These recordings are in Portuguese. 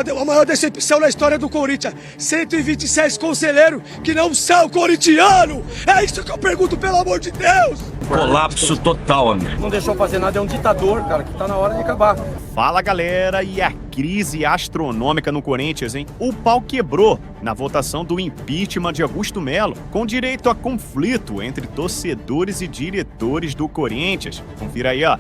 a maior decepção na história do Corinthians. 126 conselheiros que não são corintianos. É isso que eu pergunto, pelo amor de Deus. Colapso total, amigo. Não deixou fazer nada, é um ditador, cara, que tá na hora de acabar. Fala, galera, e a crise astronômica no Corinthians, hein? O pau quebrou na votação do impeachment de Augusto Melo, com direito a conflito entre torcedores e diretores do Corinthians. Confira aí, ó.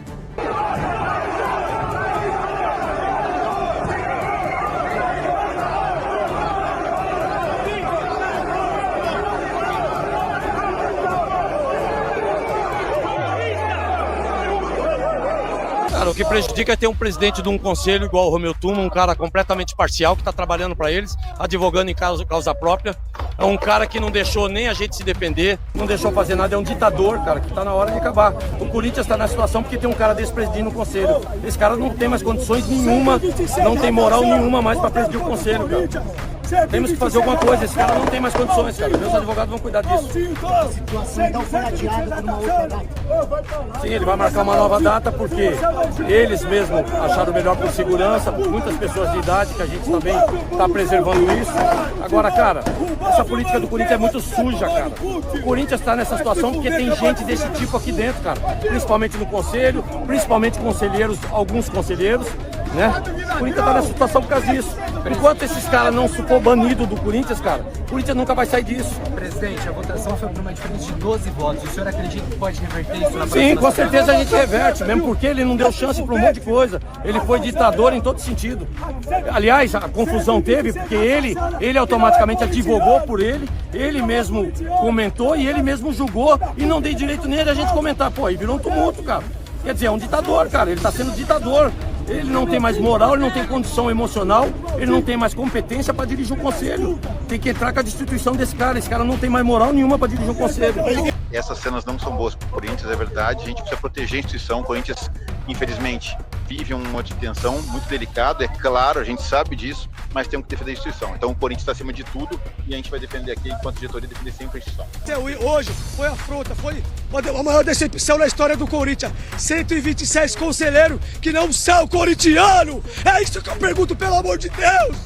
Cara, o que prejudica é ter um presidente de um conselho igual o Romeu Tuma, um cara completamente parcial, que está trabalhando para eles, advogando em causa própria. É um cara que não deixou nem a gente se defender, não deixou fazer nada, é um ditador, cara, que está na hora de acabar. O Corinthians está na situação porque tem um cara desse presidindo no conselho. Esse cara não tem mais condições nenhuma, não tem moral nenhuma mais para presidir o conselho, cara. Temos que fazer alguma coisa, esse cara não tem mais condições, cara. Meus advogados vão cuidar disso. A situação então foi adiada por uma outra data. Sim, ele vai marcar uma nova data porque eles mesmos acharam melhor por segurança, muitas pessoas de idade, que a gente também está preservando isso. Agora, cara, essa política do Corinthians é muito suja, cara. O Corinthians está nessa situação porque tem gente desse tipo aqui dentro, cara. Principalmente no conselho, principalmente conselheiros, alguns conselheiros, né? O Corinthians está nessa situação por causa disso. Enquanto esses caras não for banido do Corinthians, cara, o Corinthians nunca vai sair disso. Presidente, a votação foi por uma diferença de 12 votos. O senhor acredita que pode reverter isso na próxima? Sim, com certeza a gente reverte, mesmo porque ele não deu chance para um monte de coisa. Ele foi ditador em todo sentido. Aliás, a confusão teve porque ele automaticamente advogou por ele mesmo comentou e ele mesmo julgou e não deu direito nem a gente comentar. Pô, aí virou um tumulto, cara. Quer dizer, é um ditador, cara. Ele tá sendo ditador. Ele não tem mais moral, ele não tem condição emocional, ele não tem mais competência para dirigir um conselho. Tem que entrar com a destituição desse cara. Esse cara não tem mais moral nenhuma para dirigir um conselho. Essas cenas não são boas para o Corinthians, é verdade. A gente precisa proteger a instituição. O Corinthians, infelizmente, vive um momento de tensão muito delicado, é claro, a gente sabe disso, mas temos que defender a instituição. Então o Corinthians está acima de tudo e a gente vai defender aqui, enquanto diretoria, defender sempre a instituição. Hoje foi afronta, foi a maior decepção na história do Corinthians. 126 conselheiros que não são corintianos. É isso que eu pergunto, pelo amor de Deus.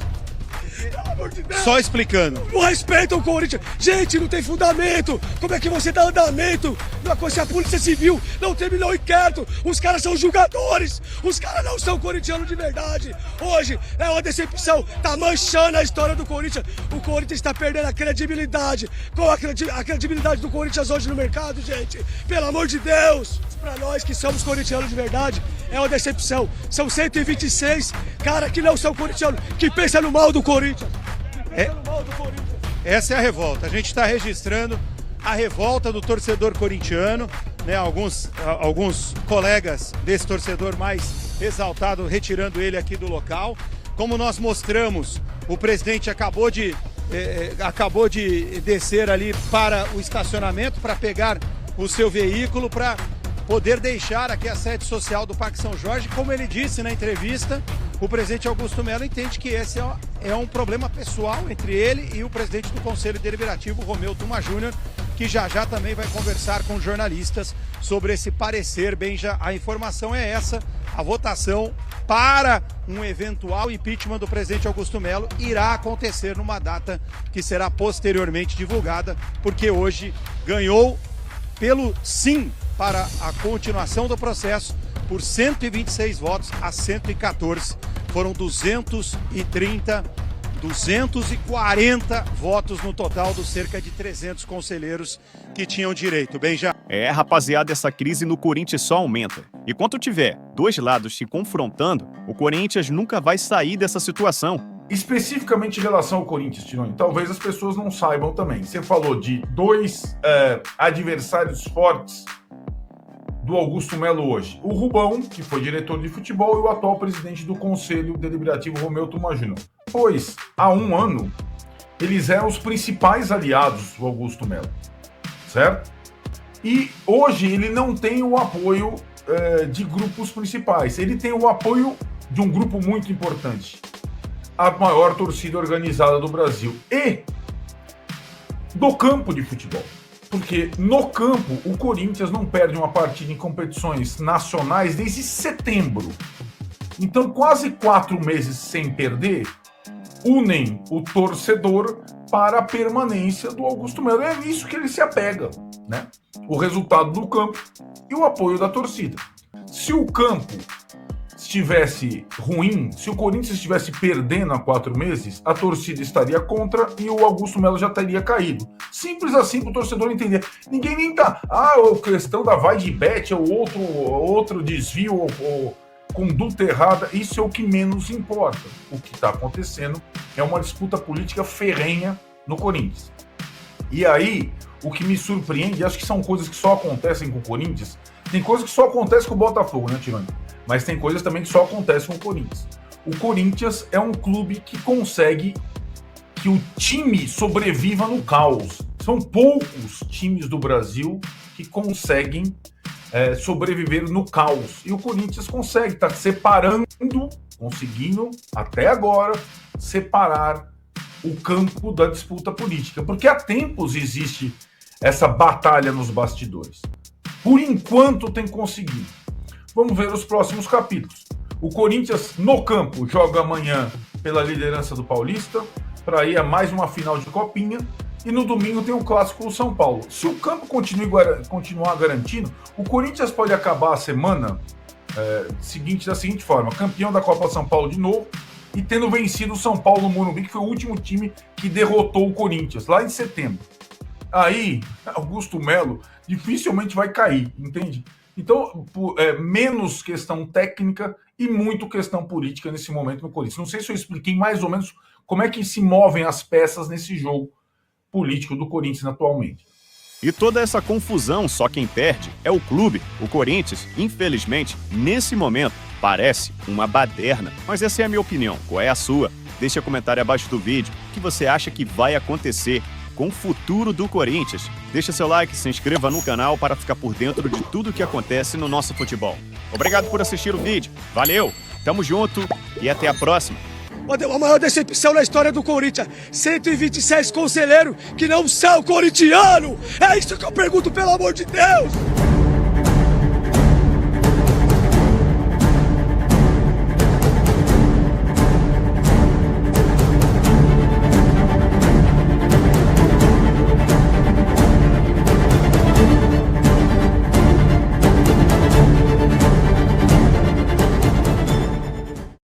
Só explicando. Não respeitam o Corinthians. Gente, não tem fundamento. Como é que você dá andamento? Se a Polícia Civil não terminou o inquérito, os caras são julgadores. Os caras não são corintianos de verdade. Hoje é uma decepção. Tá manchando a história do Corinthians. O Corinthians está perdendo a credibilidade. Qual a credibilidade do Corinthians hoje no mercado, gente? Pelo amor de Deus. Pra nós que somos corintianos de verdade, é uma decepção. São 126 caras que não são corintianos, que pensam no mal do Corinthians. Essa é a revolta. A gente está registrando a revolta do torcedor corintiano, né? Alguns colegas desse torcedor mais exaltado retirando ele aqui do local. Como nós mostramos, o presidente acabou de descer ali para o estacionamento para pegar o seu veículo para poder deixar aqui a sede social do Parque São Jorge. Como ele disse na entrevista, o presidente Augusto Melo entende que esse é um problema pessoal entre ele e o presidente do Conselho Deliberativo, Romeu Tuma Júnior, que já também vai conversar com jornalistas sobre esse parecer. Bem, já a informação é essa: a votação para um eventual impeachment do presidente Augusto Melo irá acontecer numa data que será posteriormente divulgada, porque hoje ganhou pelo sim para a continuação do processo por 126 votos a 114. Foram 240 votos no total dos cerca de 300 conselheiros que tinham direito. Bem, já. Rapaziada, essa crise no Corinthians só aumenta. E quando tiver dois lados se confrontando, o Corinthians nunca vai sair dessa situação. Especificamente em relação ao Corinthians, Tironi, talvez as pessoas não saibam também. Você falou de dois adversários fortes do Augusto Melo hoje. O Rubão, que foi diretor de futebol, e o atual presidente do Conselho Deliberativo, Romeu Tuma Júnior. Pois, há um ano, eles eram os principais aliados do Augusto Melo, certo? E hoje ele não tem o apoio de grupos principais. Ele tem o apoio de um grupo muito importante, a maior torcida organizada do Brasil e do campo de futebol. Porque no campo, o Corinthians não perde uma partida em competições nacionais desde setembro. Então, quase 4 meses sem perder, unem o torcedor para a permanência do Augusto Melo. É nisso que ele se apega, né? O resultado do campo e o apoio da torcida. Se o campo estivesse ruim, se o Corinthians estivesse perdendo há 4 meses, a torcida estaria contra e o Augusto Melo já teria caído. Simples assim para o torcedor entender. Ninguém nem tá. A questão da vai de bet ou outro desvio ou conduta errada, isso é o que menos importa. O que está acontecendo é uma disputa política ferrenha no Corinthians. E aí, o que me surpreende, acho que são coisas que só acontecem com o Corinthians. Tem coisas que só acontecem com o Botafogo, né, Tironi? Mas tem coisas também que só acontecem com o Corinthians. O Corinthians é um clube que consegue que o time sobreviva no caos. São poucos times do Brasil que conseguem sobreviver no caos. E o Corinthians consegue, está conseguindo, até agora, separar o campo da disputa política. Porque há tempos existe essa batalha nos bastidores. Por enquanto tem conseguido. Vamos ver os próximos capítulos. O Corinthians, no campo, joga amanhã pela liderança do Paulista, para ir a mais uma final de Copinha. E no domingo tem um clássico do São Paulo. Se o campo continuar garantindo, o Corinthians pode acabar a semana da seguinte forma: campeão da Copa São Paulo de novo e tendo vencido o São Paulo no Morumbi, que foi o último time que derrotou o Corinthians, lá em setembro. Aí, Augusto Melo dificilmente vai cair, entende? Então, menos questão técnica e muito questão política nesse momento no Corinthians. Não sei se eu expliquei mais ou menos como é que se movem as peças nesse jogo político do Corinthians atualmente. E toda essa confusão, só quem perde é o clube. O Corinthians, infelizmente, nesse momento, parece uma baderna. Mas essa é a minha opinião. Qual é a sua? Deixa comentário abaixo do vídeo. O que você acha que vai acontecer com o futuro do Corinthians? Deixa seu like, se inscreva no canal para ficar por dentro de tudo o que acontece no nosso futebol. Obrigado por assistir o vídeo. Valeu, tamo junto e até a próxima. A maior decepção na história do Corinthians. 126 conselheiros que não são corintianos. É isso que eu pergunto, pelo amor de Deus.